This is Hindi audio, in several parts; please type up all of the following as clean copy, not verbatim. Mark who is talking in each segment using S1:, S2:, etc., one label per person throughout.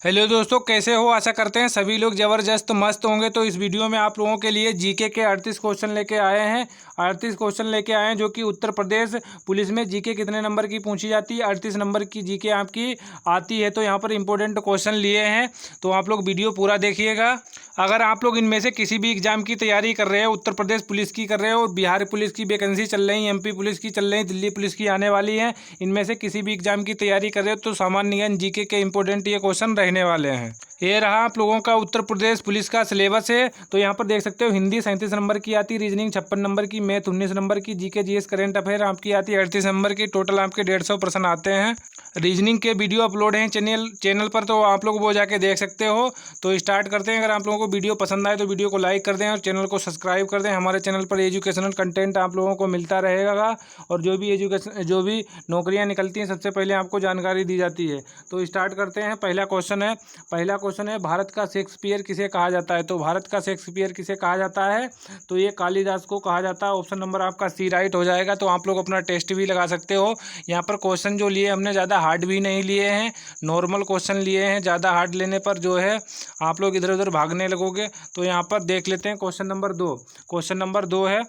S1: हेलो दोस्तों, कैसे हो? आशा करते हैं सभी लोग ज़बरदस्त मस्त होंगे। तो इस वीडियो में आप लोगों के लिए जीके के 38 क्वेश्चन लेके आए हैं। 38 क्वेश्चन लेके आए हैं जो कि उत्तर प्रदेश पुलिस में जीके कितने नंबर की पूछी जाती है, 38 नंबर की जीके आपकी आती है। तो यहाँ पर इंपॉर्टेंट क्वेश्चन लिए हैं, तो आप लोग वीडियो पूरा देखिएगा। अगर आप लोग इनमें से किसी भी एग्जाम की तैयारी कर रहे हो, उत्तर प्रदेश पुलिस की कर रहे हो, बिहार पुलिस की वैकेंसी चल रही है, एमपी पुलिस की चल रही है, दिल्ली पुलिस की आने वाली है, इनमें से किसी भी एग्जाम की तैयारी कर रहे हो तो सामान्य ज्ञान जीके के इंपॉर्टेंट ये क्वेश्चन रहने वाले हैं। ये रहा आप लोगों का उत्तर प्रदेश पुलिस का सिलेबस है। तो यहाँ पर देख सकते हो, हिंदी 37 नंबर की आती, रीजनिंग 56 नंबर की, मैथ 19 नंबर की, जीके जीएस करंट अफेयर आपकी आती है 38 नंबर की। टोटल आपके 150 प्रश्न आते हैं। रीजनिंग के वीडियो अपलोड हैं चैनल पर, तो आप लोग वो जाके देख सकते हो। तो स्टार्ट करते हैं। अगर आप लोगों को वीडियो पसंद आए तो वीडियो को लाइक कर दें और चैनल को सब्सक्राइब कर दें। हमारे चैनल पर एजुकेशनल कंटेंट आप लोगों को मिलता रहेगा और जो भी नौकरियां निकलती हैं सबसे पहले आपको जानकारी दी जाती है। तो स्टार्ट करते हैं। पहला क्वेश्चन है भारत का शेक्सपियर किसे कहा जाता है? तो भारत का शेक्सपियर किसे कहा जाता है? तो ये कालिदास को कहा जाता है। ऑप्शन नंबर आपका सी राइट हो जाएगा। तो आप लोग अपना टेस्ट भी लगा सकते हो। यहाँ पर क्वेश्चन जो लिए हमने ज़्यादा हार्ड भी नहीं लिए हैं, नॉर्मल क्वेश्चन लिए हैं। ज़्यादा हार्ड लेने पर जो है आप लोग इधर उधर भागने लगोगे। तो यहाँ पर देख लेते हैं क्वेश्चन नंबर 2। क्वेश्चन नंबर 2 है,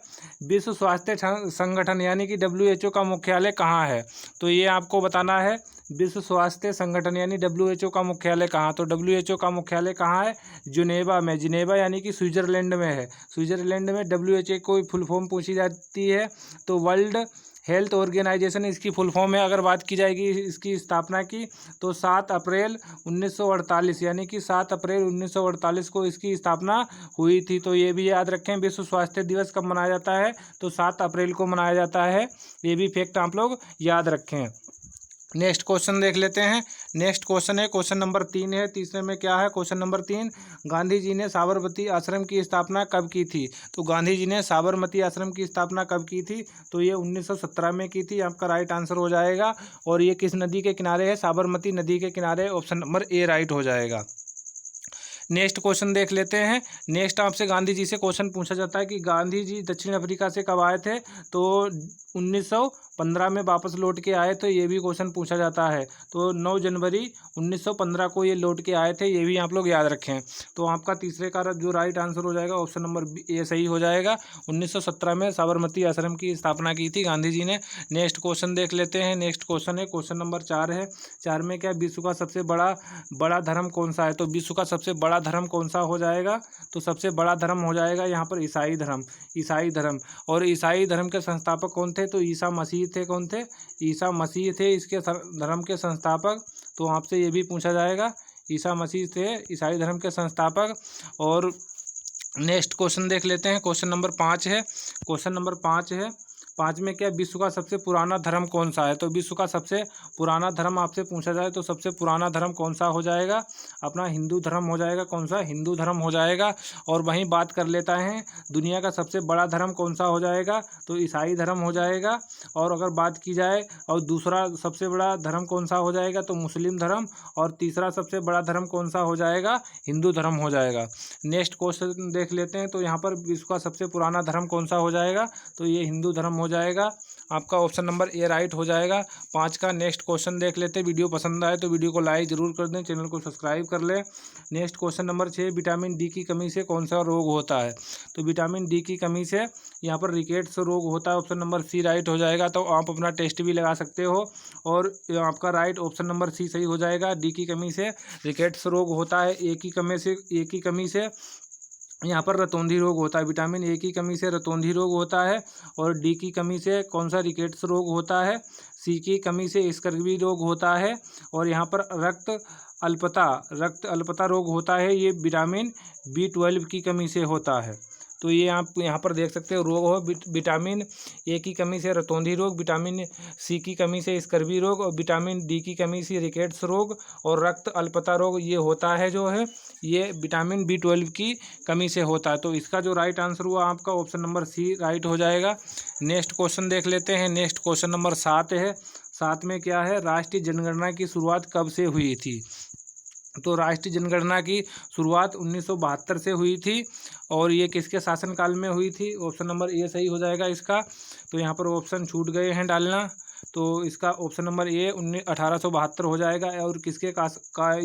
S1: विश्व स्वास्थ्य संगठन यानी कि WHO का मुख्यालय कहाँ है? तो ये आपको बताना है। विश्व स्वास्थ्य संगठन यानी WHO का मुख्यालय कहाँ? तो WHO का मुख्यालय कहाँ है? जिनेवा में। जिनेवा यानी कि स्विट्जरलैंड में है। स्विट्जरलैंड में WHO को फुल फॉर्म पूछी जाती है तो वर्ल्ड हेल्थ ऑर्गेनाइजेशन इसकी फुल फॉर्म है। अगर बात की जाएगी इसकी स्थापना की तो 7 अप्रैल 1948 यानी कि 7 अप्रैल 1948 को इसकी स्थापना हुई थी। तो ये भी याद रखें। विश्व स्वास्थ्य दिवस कब मनाया जाता है? तो 7 अप्रैल को मनाया जाता है। ये भी फैक्ट आप लोग याद रखें। नेक्स्ट क्वेश्चन देख लेते हैं। नेक्स्ट क्वेश्चन है, क्वेश्चन नंबर 3 है। तीसरे में क्या है? क्वेश्चन नंबर 3, गांधी जी ने साबरमती आश्रम की स्थापना कब की थी? तो गांधी जी ने साबरमती आश्रम की स्थापना कब की थी? तो ये 1917 में की थी। आपका राइट आंसर हो जाएगा। और ये किस नदी के किनारे है? साबरमती नदी के किनारे। ऑप्शन नंबर ए राइट हो जाएगा। नेक्स्ट क्वेश्चन देख लेते हैं। नेक्स्ट आपसे गांधी जी से क्वेश्चन पूछा जाता है कि गांधी जी दक्षिण अफ्रीका से कब आए थे? तो 1915 में वापस लौट के आए। तो ये भी क्वेश्चन पूछा जाता है। तो 9 जनवरी 1915 को ये लौट के आए थे। ये भी आप लोग याद रखें। तो आपका तीसरे का जो राइट आंसर हो जाएगा ऑप्शन नंबर ए सही हो जाएगा। 1917 में साबरमती आश्रम की स्थापना की थी गांधी जी ने। नेक्स्ट क्वेश्चन देख लेते हैं। नेक्स्ट क्वेश्चन है, क्वेश्चन नंबर 4 है। 4 में क्या, विश्व का सबसे बड़ा धर्म कौन सा है? तो विश्व का सबसे बड़ा धर्म कौन सा हो जाएगा? तो सबसे बड़ा धर्म हो जाएगा यहाँ पर ईसाई धर्म। ईसाई धर्म। और ईसाई धर्म के संस्थापक कौन थे? तो ईसा मसीह थे। कौन थे? ईसा मसीह थे इसके धर्म के संस्थापक। तो आपसे ये भी पूछा जाएगा। ईसा मसीह थे ईसाई धर्म के संस्थापक। और नेक्स्ट क्वेश्चन देख लेते हैं। क्वेश्चन नंबर 5 है। क्वेश्चन नंबर 5 है। 5 में क्या, विश्व का सबसे पुराना धर्म कौन सा है? तो विश्व का सबसे पुराना धर्म आपसे पूछा जाए तो सबसे पुराना धर्म कौन सा हो जाएगा? अपना हिंदू धर्म हो जाएगा। कौन सा? हिंदू धर्म हो जाएगा। और वहीं बात कर लेता है, दुनिया का सबसे बड़ा धर्म कौन सा हो जाएगा? तो ईसाई धर्म हो जाएगा। और अगर बात की जाए और दूसरा सबसे बड़ा धर्म कौन सा हो जाएगा? तो मुस्लिम धर्म। और तीसरा सबसे बड़ा धर्म कौन सा हो जाएगा? हिंदू धर्म हो जाएगा। नेक्स्ट क्वेश्चन देख लेते हैं। तो यहाँ पर विश्व का सबसे पुराना धर्म कौन सा हो जाएगा? तो ये हिंदू धर्म हो जाएगा। आपका ऑप्शन नंबर ए राइट हो जाएगा 5 का। नेक्स्ट क्वेश्चन देख लेते हैं। वीडियो पसंद आए तो वीडियो को लाइक जरूर कर दें, चैनल को सब्सक्राइब कर लें। Next question number 6, vitamin D की कमी से कौन सा रोग होता है? तो विटामिन डी की कमी से यहाँ पर रिकेट्स रोग होता है। ऑप्शन नंबर सी राइट हो जाएगा। तो आप अपना टेस्ट भी लगा सकते हो। और आपका राइट ऑप्शन नंबर सी सही हो जाएगा। डी की कमी से रिकेट्स रोग होता है। ए की कमी से यहाँ पर रतौंधी रोग होता है। विटामिन ए की कमी से रतौंधी रोग होता है। और डी की कमी से कौन सा? रिकेट्स रोग होता है। सी की कमी से स्कर्वी रोग होता है। और यहाँ पर रक्त अल्पता रोग होता है। ये विटामिन B12 की कमी से होता है। तो ये आप यहाँ पर देख सकते हो रोग हो। विटामिन ए की कमी से रतौंधी रोग, विटामिन सी की कमी से स्कर्वी रोग, और विटामिन डी की कमी से रिकेट्स रोग और रक्त अल्पता रोग ये होता है जो है ये विटामिन B12 की कमी से होता है। तो इसका जो राइट आंसर हुआ आपका ऑप्शन नंबर सी राइट हो जाएगा। नेक्स्ट क्वेश्चन देख लेते हैं। नेक्स्ट क्वेश्चन नंबर 7 है। 7 में क्या है, राष्ट्रीय जनगणना की शुरुआत कब से हुई थी? तो राष्ट्रीय जनगणना की शुरुआत 1972 से हुई थी। और ये किसके शासनकाल में हुई थी? ऑप्शन नंबर ए सही हो जाएगा इसका। तो यहाँ पर ऑप्शन छूट गए हैं डालना। तो इसका ऑप्शन नंबर ए 1872 हो जाएगा। और किसके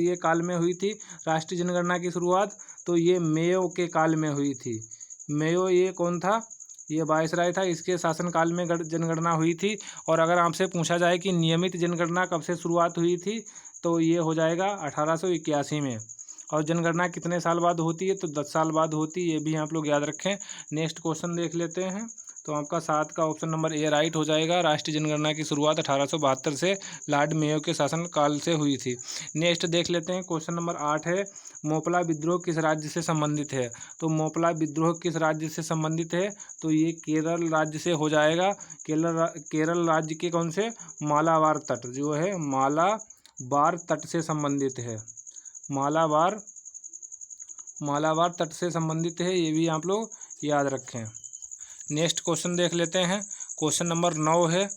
S1: ये काल में हुई थी राष्ट्रीय जनगणना की शुरुआत? तो ये मेयो के काल में हुई थी। मेयो ये कौन था? ये वायसराय था, इसके शासनकाल में जनगणना हुई थी। और अगर आपसे पूछा जाए कि नियमित जनगणना कब से शुरुआत हुई थी, तो ये हो जाएगा 1881 में। और जनगणना कितने साल बाद होती है? तो 10 साल बाद होती है, ये भी आप लोग याद रखें। नेक्स्ट क्वेश्चन देख लेते हैं। तो आपका 7 का ऑप्शन नंबर ए राइट हो जाएगा। राष्ट्रीय जनगणना की शुरुआत 1872 से लॉर्ड मेयो के शासनकाल से हुई थी। नेक्स्ट देख लेते हैं। क्वेश्चन नंबर 8 है, मोपला विद्रोह किस राज्य से संबंधित है? तो मोपला विद्रोह किस राज्य से संबंधित है? तो ये केरल राज्य से हो जाएगा। केरल राज्य के कौन से? मालाबार तट जो है, मालाबार तट से संबंधित है। मालाबार तट से संबंधित है, ये भी आप लोग याद रखें। नेक्स्ट क्वेश्चन देख लेते हैं। क्वेश्चन नंबर 9 है।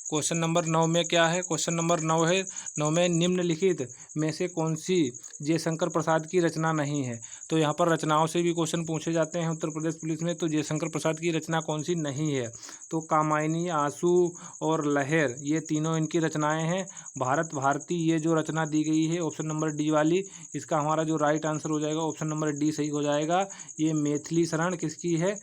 S1: क्वेश्चन नंबर 9 में क्या है? क्वेश्चन नंबर 9 है, 9 में निम्नलिखित में से कौन सी जयशंकर प्रसाद की रचना नहीं है? तो यहाँ पर रचनाओं से भी क्वेश्चन पूछे जाते हैं उत्तर प्रदेश पुलिस में। तो जयशंकर प्रसाद की रचना कौन सी नहीं है? तो कामायनी, आंसू और लहर, ये तीनों इनकी रचनाएं हैं। भारत भारती ये जो रचना दी गई है ऑप्शन नंबर डी वाली, इसका हमारा जो राइट आंसर हो जाएगा ऑप्शन नंबर डी सही हो जाएगा। ये मैथिली शरण किसकी है?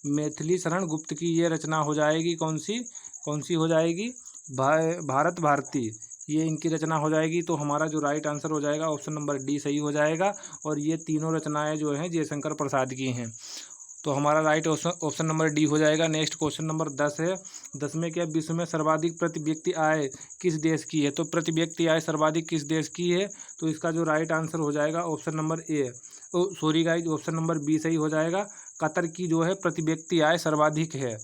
S1: मैथिली शरण गुप्त की ये रचना हो जाएगी। कौन सी हो जाएगी? भारत भारती, ये इनकी रचना हो जाएगी। तो हमारा जो राइट आंसर हो जाएगा ऑप्शन नंबर डी सही हो जाएगा। और ये तीनों रचनाएं जो हैं जयशंकर प्रसाद की हैं। तो हमारा राइट ऑप्शन नंबर डी हो जाएगा। नेक्स्ट क्वेश्चन नंबर 10 है। 10 में क्या विश्व में सर्वाधिक प्रति व्यक्ति आय किस देश की है? तो प्रति व्यक्ति आय सर्वाधिक किस देश की है? तो इसका जो राइट आंसर हो जाएगा option number A, sorry guys, option number B सही हो जाएगा। कतर की जो है प्रति व्यक्ति आय सर्वाधिक है।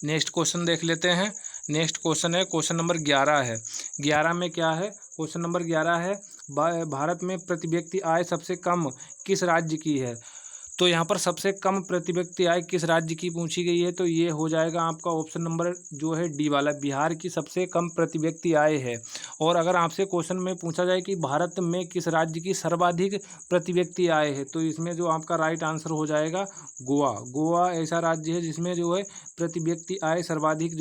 S1: नेक्स्ट क्वेश्चन देख लेते हैं। नेक्स्ट क्वेश्चन है, क्वेश्चन नंबर 11 है। 11 में क्या है? क्वेश्चन नंबर 11 है, भारत में प्रति व्यक्ति आय सबसे कम किस राज्य की है? तो यहाँ पर सबसे कम प्रति व्यक्ति आय किस राज्य की पूछी गई है? तो ये हो जाएगा आपका ऑप्शन नंबर जो है डी वाला, बिहार की सबसे कम प्रति व्यक्ति आय है। और अगर आपसे क्वेश्चन में पूछा जाए कि भारत में किस राज्य की सर्वाधिक प्रति व्यक्ति आय है, तो इसमें जो आपका राइट आंसर हो जाएगा गोवा। गोवा ऐसा राज्य है जिसमें जो है प्रति व्यक्ति आय सर्वाधिक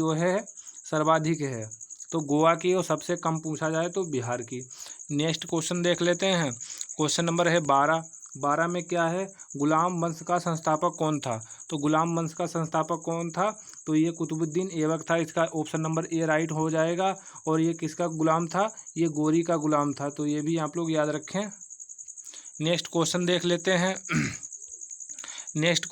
S1: है। तो गोवा की, और सबसे कम पूछा जाए तो बिहार की। नेक्स्ट क्वेश्चन देख लेते हैं। क्वेश्चन नंबर है 12। 12 में क्या है? गुलाम वंश का संस्थापक कौन था? तो गुलाम वंश का संस्थापक कौन था? तो ये कुतुबुद्दीन ऐबक था। इसका ऑप्शन नंबर ए राइट हो जाएगा। और ये किसका गुलाम था? ये गोरी का गुलाम था। तो ये भी आप लोग याद रखें। नेक्स्ट क्वेश्चन देख लेते हैं। नेक्स्ट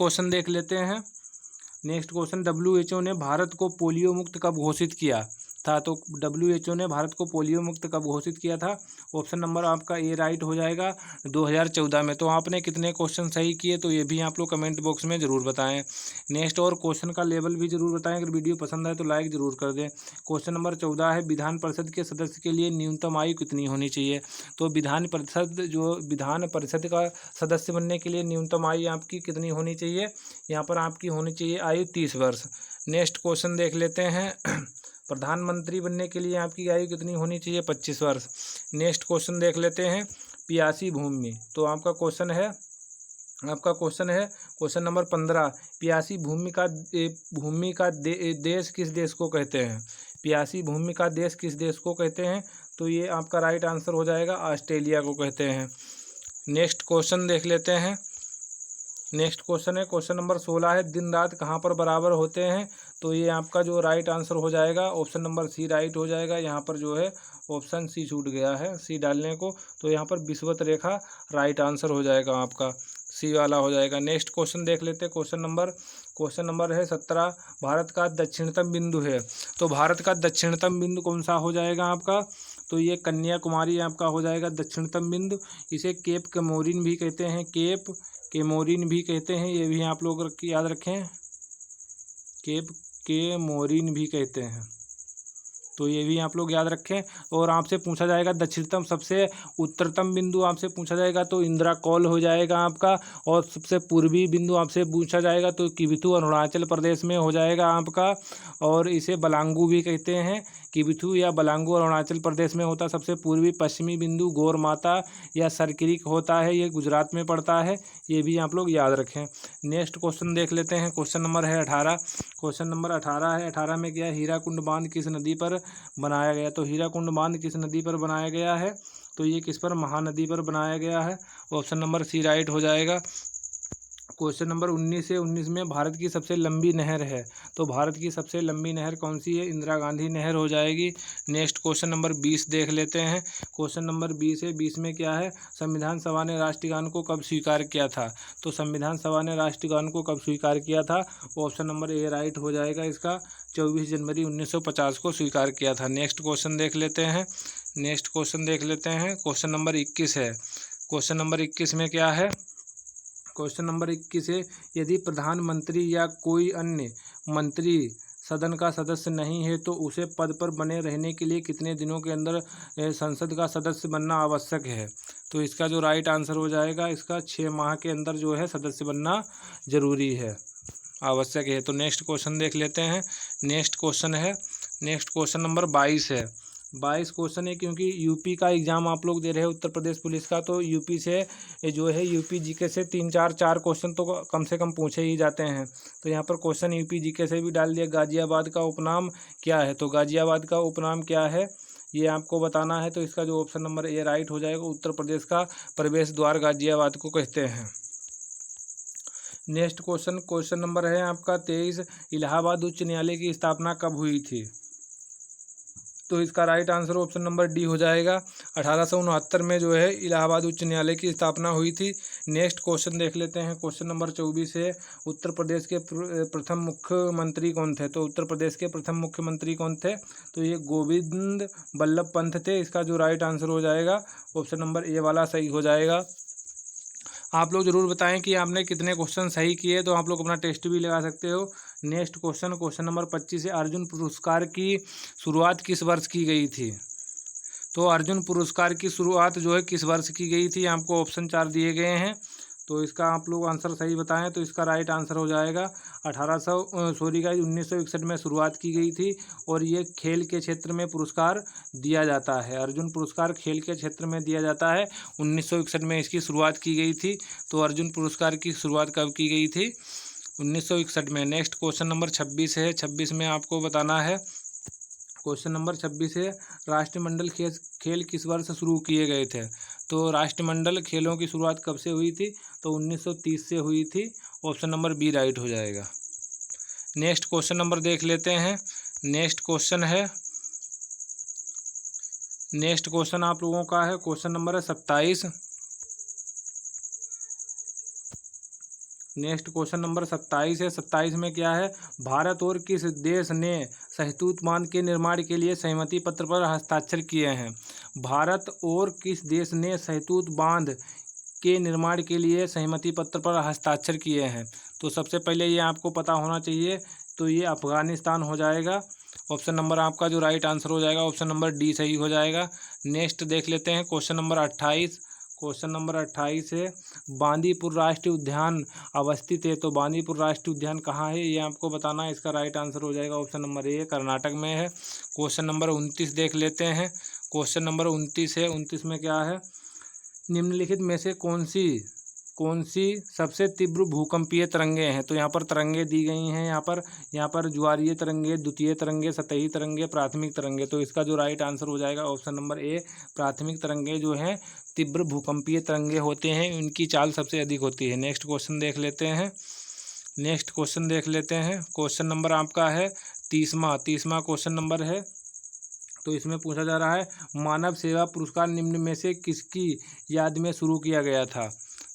S1: क्वेश्चन WHO ने भारत को पोलियो मुक्त कब घोषित किया था? तो WHO ने भारत को पोलियो मुक्त कब घोषित किया था? ऑप्शन नंबर आपका ए राइट हो जाएगा 2014 में। तो आपने कितने क्वेश्चन सही किए, तो ये भी आप लोग कमेंट बॉक्स में ज़रूर बताएं। नेक्स्ट और क्वेश्चन का लेवल भी ज़रूर बताएं। अगर वीडियो पसंद आए तो लाइक ज़रूर कर दें। क्वेश्चन नंबर 14 है, विधान परिषद के सदस्य के लिए न्यूनतम आयु कितनी होनी चाहिए? तो विधान परिषद का सदस्य बनने के लिए न्यूनतम आयु आपकी कितनी होनी चाहिए? यहाँ पर आपकी होनी चाहिए आयु 30 वर्ष। नेक्स्ट क्वेश्चन देख लेते हैं। प्रधानमंत्री बनने के लिए आपकी आयु कितनी होनी चाहिए? 25 वर्ष। नेक्स्ट क्वेश्चन देख लेते हैं। प्यासी भूमि, तो आपका क्वेश्चन है क्वेश्चन नंबर 15। प्यासी भूमि का देश किस देश को कहते हैं? प्यासी भूमि का देश किस देश को कहते हैं? तो ये आपका राइट आंसर हो जाएगा ऑस्ट्रेलिया को कहते हैं। नेक्स्ट क्वेश्चन देख लेते हैं। नेक्स्ट क्वेश्चन है, क्वेश्चन नंबर 16 है, दिन रात कहाँ पर बराबर होते हैं? तो ये आपका जो राइट आंसर हो जाएगा ऑप्शन नंबर सी राइट हो जाएगा। यहाँ पर जो है ऑप्शन सी छूट गया है सी डालने को, तो यहाँ पर विषुवत रेखा राइट आंसर हो जाएगा, आपका सी वाला हो जाएगा। नेक्स्ट क्वेश्चन देख लेते हैं। क्वेश्चन नंबर है 17, भारत का दक्षिणतम बिंदु है। तो भारत का दक्षिणतम बिंदु कौन सा हो जाएगा आपका? तो ये कन्याकुमारी आपका हो जाएगा दक्षिणतम बिंदु। इसे केप कैमोरिन भी कहते हैं, केप कैमोरिन भी कहते हैं, ये भी आप लोग याद रखें, केप कैमोरिन भी कहते हैं। तो ये भी आप लोग याद रखें। और आपसे पूछा जाएगा दक्षिणतम सबसे उत्तरतम बिंदु आपसे पूछा जाएगा तो इंदिरा कौल हो जाएगा आपका। और सबसे पूर्वी बिंदु आपसे पूछा जाएगा तो किबिथु अरुणाचल प्रदेश में हो जाएगा आपका। और इसे बलांगू भी कहते हैं, किबिथु या बलांगू अरुणाचल प्रदेश में होता है सबसे पूर्वी पश्चिमी बिंदु। गौरमाता या सरक्रिक होता है, ये गुजरात में पड़ता है, ये भी आप लोग याद रखें। नेक्स्ट क्वेश्चन देख लेते हैं। क्वेश्चन नंबर है 18। क्वेश्चन नंबर 18 है। 18 में क्या है, हीराकुंड बांध किस नदी पर बनाया गया। तो हीराकुंड बांध किस नदी पर बनाया गया है, तो ये किस पर, महानदी पर बनाया गया है। ऑप्शन नंबर सी राइट हो जाएगा। क्वेश्चन नंबर 19 है। 19 में भारत की सबसे लंबी नहर है, तो भारत की सबसे लंबी नहर कौन सी है, इंदिरा गांधी नहर हो जाएगी। नेक्स्ट क्वेश्चन नंबर 20 देख लेते हैं। क्वेश्चन नंबर 20 है। 20 में क्या है, संविधान सभा ने राष्ट्रगान को कब स्वीकार किया था। तो संविधान सभा ने राष्ट्रगान को कब स्वीकार किया था, ऑप्शन नंबर ए राइट हो जाएगा इसका। 24 जनवरी 1950 को स्वीकार किया था। नेक्स्ट क्वेश्चन देख लेते हैं। नेक्स्ट क्वेश्चन देख लेते हैं। क्वेश्चन नंबर 21 है। क्वेश्चन नंबर 21 में क्या है, क्वेश्चन नंबर 21 है, यदि प्रधानमंत्री या कोई अन्य मंत्री सदन का सदस्य नहीं है तो उसे पद पर बने रहने के लिए कितने दिनों के अंदर संसद का सदस्य बनना आवश्यक है। तो इसका जो राइट आंसर हो जाएगा, इसका 6 माह के अंदर जो है सदस्य बनना जरूरी है, आवश्यक है। तो नेक्स्ट क्वेश्चन देख लेते हैं। नेक्स्ट क्वेश्चन है, नेक्स्ट क्वेश्चन नंबर 22 है। 22 क्वेश्चन है, क्योंकि यूपी का एग्ज़ाम आप लोग दे रहे हैं, उत्तर प्रदेश पुलिस का, तो यूपी से जो है यूपी जीके से 3-4 क्वेश्चन तो कम से कम पूछे ही जाते हैं। तो यहाँ पर क्वेश्चन यूपी जीके से भी डाल दिया। गाज़ियाबाद का उपनाम क्या है, तो गाज़ियाबाद का उपनाम क्या है ये आपको बताना है। तो इसका जो ऑप्शन नंबर ए राइट हो जाएगा। उत्तर प्रदेश का प्रवेश द्वार गाज़ियाबाद को कहते हैं। नेक्स्ट क्वेश्चन, क्वेश्चन नंबर है आपका 23, इलाहाबाद उच्च न्यायालय की स्थापना कब हुई थी। तो इसका right answer option number D हो जाएगा। 1869 में जो है इलाहाबाद उच्च न्यायालय की स्थापना हुई थी। नेक्स्ट क्वेश्चन देख लेते हैं। क्वेश्चन नंबर 24 है, उत्तर प्रदेश के प्रथम मुख्यमंत्री कौन थे। तो उत्तर प्रदेश के प्रथम मुख्यमंत्री कौन थे, तो ये गोविंद बल्लभ पंत थे। इसका जो राइट आंसर हो जाएगा, ऑप्शन नंबर ए वाला सही हो जाएगा। आप लोग ज़रूर बताएं कि आपने कितने क्वेश्चन सही किए, तो आप लोग अपना टेस्ट भी लगा सकते हो। नेक्स्ट क्वेश्चन, क्वेश्चन नंबर 25 है, अर्जुन पुरस्कार की शुरुआत किस वर्ष की गई थी। तो अर्जुन पुरस्कार की शुरुआत जो है किस वर्ष की गई थी, आपको ऑप्शन 4 दिए गए हैं। तो इसका आप लोग आंसर सही बताएं, तो इसका राइट आंसर हो जाएगा 1961 में शुरुआत की गई थी। और ये खेल के क्षेत्र में पुरस्कार दिया जाता है। अर्जुन पुरस्कार खेल के क्षेत्र में दिया जाता है। 1961 में इसकी शुरुआत की गई थी। तो अर्जुन पुरस्कार की शुरुआत कब की गई थी, 1961 में। नेक्स्ट क्वेश्चन नंबर 26 है। 26 में आपको बताना है। क्वेश्चन नंबर 26 है, राष्ट्रमंडल खेल किस वर्ष शुरू किए गए थे। तो राष्ट्रमंडल खेलों की शुरुआत कब से हुई थी, तो 1930 से हुई थी। ऑप्शन नंबर बी राइट हो जाएगा। नेक्स्ट क्वेश्चन नंबर देख लेते हैं। नेक्स्ट क्वेश्चन है, नेक्स्ट क्वेश्चन आप लोगों का है, क्वेश्चन नंबर है 27। नेक्स्ट क्वेश्चन नंबर 27 है। 27 में क्या है, भारत और किस देश ने सहतूत बांध के निर्माण के लिए सहमति पत्र पर हस्ताक्षर किए हैं। भारत और किस देश ने सहतूत बांध के निर्माण के लिए सहमति पत्र पर हस्ताक्षर किए हैं। तो सबसे पहले ये आपको पता होना चाहिए, तो ये अफगानिस्तान हो जाएगा। ऑप्शन नंबर आपका जो राइट आंसर हो जाएगा, ऑप्शन नंबर डी सही हो जाएगा। नेक्स्ट देख लेते हैं। Question number 28। क्वेश्चन नंबर 28 है, बांदीपुर राष्ट्रीय उद्यान अवस्थित है। तो बांदीपुर राष्ट्रीय उद्यान कहाँ है, ये आपको बताना है। इसका राइट आंसर हो जाएगा ऑप्शन नंबर ए, कर्नाटक में है। क्वेश्चन नंबर 29 देख लेते हैं। क्वेश्चन नंबर 29 है। 29 में क्या है, निम्नलिखित में से कौन सी सबसे तीव्र भूकंपीय तरंगे हैं। तो यहाँ पर तरंगे दी गई हैं, यहाँ पर ज्वारीय तरंगे, द्वितीय तरंगे, सतही तरंगे, प्राथमिक तरंगे। तो इसका जो राइट आंसर हो जाएगा, ऑप्शन नंबर ए, प्राथमिक तरंगे जो हैं तीव्र भूकंपीय तरंगे होते हैं, उनकी चाल सबसे अधिक होती है। नेक्स्ट क्वेश्चन देख लेते हैं। नेक्स्ट क्वेश्चन देख लेते हैं। क्वेश्चन नंबर आपका है 30वां क्वेश्चन नंबर है। तो इसमें पूछा जा रहा है, मानव सेवा पुरस्कार निम्न में से किसकी याद में शुरू किया गया था।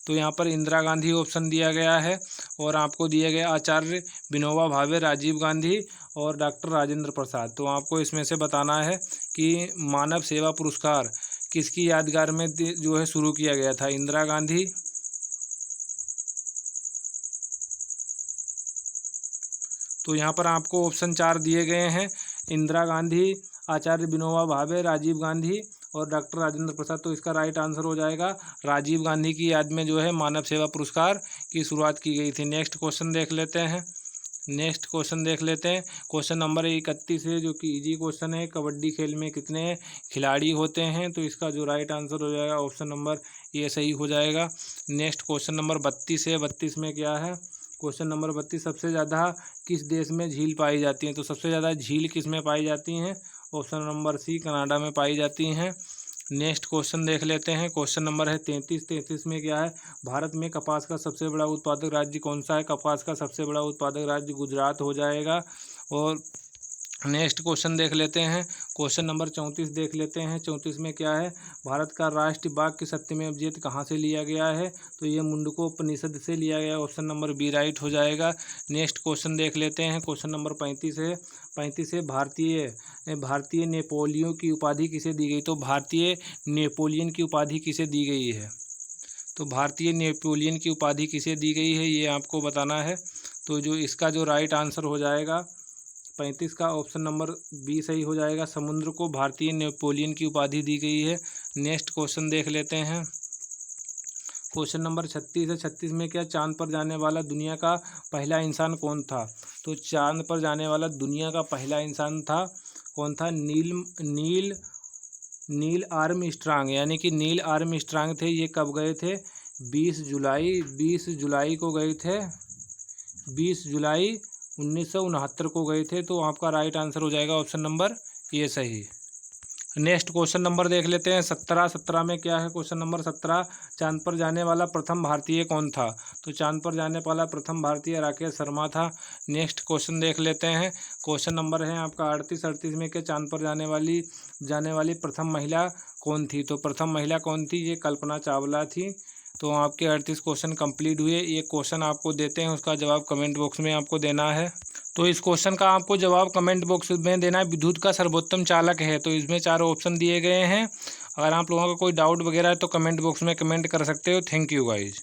S1: तो यहाँ पर इंदिरा गांधी ऑप्शन दिया गया है, और आपको दिया गया आचार्य विनोबा भावे, राजीव गांधी और डॉक्टर राजेंद्र प्रसाद। तो आपको इसमें से बताना है कि मानव सेवा पुरस्कार किसकी यादगार में जो है शुरू किया गया था। इंदिरा गांधी, तो यहाँ पर आपको ऑप्शन 4 दिए गए हैं, इंदिरा गांधी, आचार्य विनोबा भावे, राजीव गांधी और डॉक्टर राजेंद्र प्रसाद। तो इसका राइट आंसर हो जाएगा, राजीव गांधी की याद में जो है मानव सेवा पुरस्कार की शुरुआत की गई थी। नेक्स्ट क्वेश्चन देख लेते हैं। नेक्स्ट क्वेश्चन देख लेते हैं। क्वेश्चन नंबर 31 है, जो कि इजी क्वेश्चन है। कबड्डी खेल में कितने खिलाड़ी होते हैं? तो इसका जो राइट आंसर हो जाएगा ऑप्शन नंबर ये सही हो जाएगा। नेक्स्ट क्वेश्चन नंबर 32 है। 32 में क्या है? क्वेश्चन नंबर 32, सबसे ज़्यादा किस देश में झील पाई जाती है? तो सबसे ज़्यादा झील किस में पाई जाती हैं? ऑप्शन नंबर सी, कनाडा में पाई जाती हैं। नेक्स्ट क्वेश्चन देख लेते हैं। क्वेश्चन नंबर है 33। 33 में क्या है? भारत में कपास का सबसे बड़ा उत्पादक राज्य कौन सा है? कपास का सबसे बड़ा उत्पादक राज्य गुजरात हो जाएगा। और नेक्स्ट क्वेश्चन देख लेते हैं। क्वेश्चन नंबर 34 देख लेते हैं। 34 में क्या है? भारत का राष्ट्रीय बाग की सत्यमेव जयते कहाँ से लिया गया है? तो ये मुंडकोपनिषद से लिया गया है। ऑप्शन नंबर बी राइट हो जाएगा। नेक्स्ट क्वेश्चन देख लेते हैं। क्वेश्चन नंबर 35 है। 35 है, भारतीय नेपोलियन की उपाधि किसे दी गई? तो भारतीय नेपोलियन की उपाधि किसे दी गई है? तो भारतीय नेपोलियन की उपाधि किसे दी गई है, ये आपको बताना है। तो जो इसका जो राइट आंसर हो जाएगा 35 का ऑप्शन नंबर बी सही हो जाएगा। समुद्र को भारतीय नेपोलियन की उपाधि दी गई है। नेक्स्ट क्वेश्चन देख लेते हैं। क्वेश्चन नंबर 36 है। 36 में क्या? चांद पर जाने वाला दुनिया का पहला इंसान कौन था? तो चांद पर जाने वाला दुनिया का पहला इंसान था, कौन था? नील आर्मस्ट्रांग, यानी कि नील आर्मस्ट्रांग थे। ये कब गए थे? 20 जुलाई को गए थे। 20 जुलाई 1969 को गए थे। तो आपका राइट आंसर हो जाएगा ऑप्शन नंबर ये सही। नेक्स्ट क्वेश्चन नंबर देख लेते हैं। 17 में क्या है? क्वेश्चन नंबर 17, चांद पर जाने वाला प्रथम भारतीय कौन था? तो चांद पर जाने वाला प्रथम भारतीय राकेश शर्मा था। नेक्स्ट क्वेश्चन देख लेते हैं। क्वेश्चन नंबर है आपका 38 में क्या? चांद पर जाने वाली प्रथम महिला कौन थी? तो प्रथम महिला कौन थी? ये कल्पना चावला थी। तो आपके 38 क्वेश्चन कंप्लीट हुए। ये क्वेश्चन आपको देते हैं, उसका जवाब कमेंट बॉक्स में आपको देना है। तो इस क्वेश्चन का आपको जवाब कमेंट बॉक्स में देना है। विद्युत का सर्वोत्तम चालक है। तो इसमें 4 ऑप्शन दिए गए हैं। अगर आप लोगों का कोई डाउट वगैरह है तो कमेंट बॉक्स में कमेंट कर सकते हो। Thank you guys.